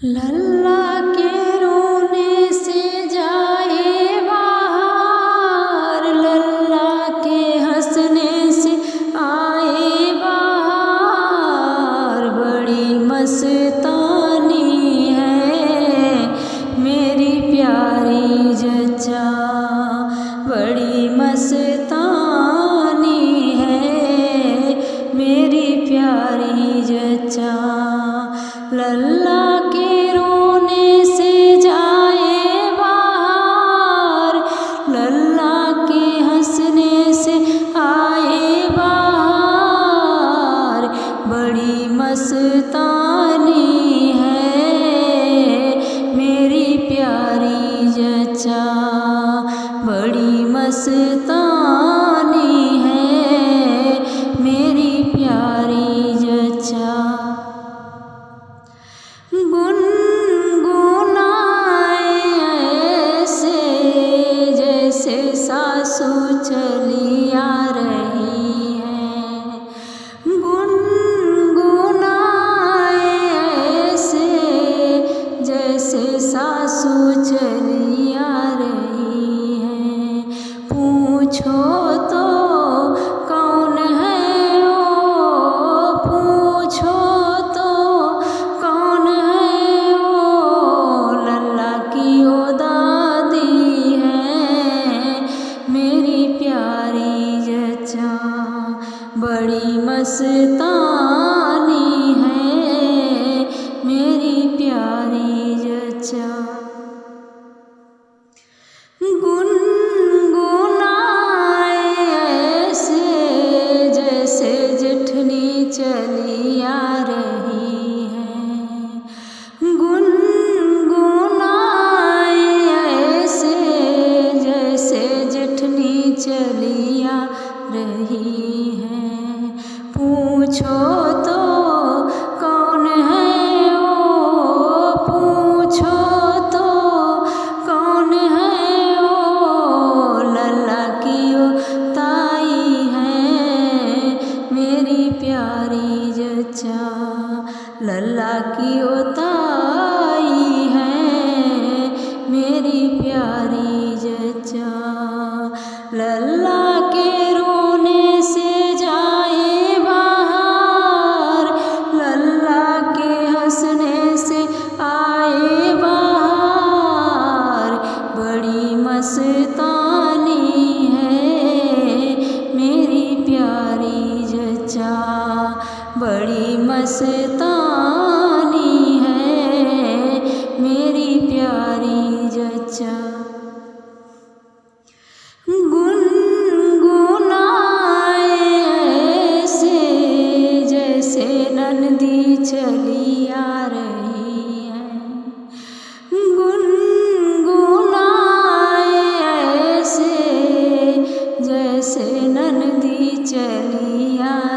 लल्ला के रोने से जाए बाहर, लल्ला के हंसने से आए बाहर। बड़ी मस्तानी है मेरी प्यारी जच्चा, बड़ी मस्तानी है मेरी प्यारी जच्चा। लल्ला के रोने से जाए बाहर, लल्ला के हंसने से आए बाहर। बड़ी मस्तानी है मेरी प्यारी जच्चा, बड़ी मस्तानी है मेरी प्यारी जच्चा। गुनगुनाए ऐसे जैसे सासू चली आ रही है, गुनगुनाए ऐसे जैसे सासू चली आ रही है। पूछो तो कौन है वो, पूछो तो कौन है वो। लल्ला की ओ दादी है मेरी प्यारी जच्चा, बड़ी मस्तानी है मेरी प्यारी जच्चा। गुनगुनाए ऐसे जैसे जेठनी चली आ रही है, गुनगुनाए ऐसे जैसे जेठनी चली आ रही है। पूछो तो कौन है वो, पूछो तो कौन है वो। लल्ला की ओ ताई है मेरी प्यारी जच्चा, लल्ला की ओ ताई है मेरी प्यारी जच्चा। लल्ला के रोने से जाए बाहर, लल्ला के हंसने से आए बाहर। बड़ी मस्तानी है मेरी प्यारी जच्चा, बड़ी मस्तानी है मेरी प्यारी जच्चा। गुनगुनाए ऐसे जैसे नंदी चली आ रही है, गुनगुनाए ऐसे जैसे नंदी चली आ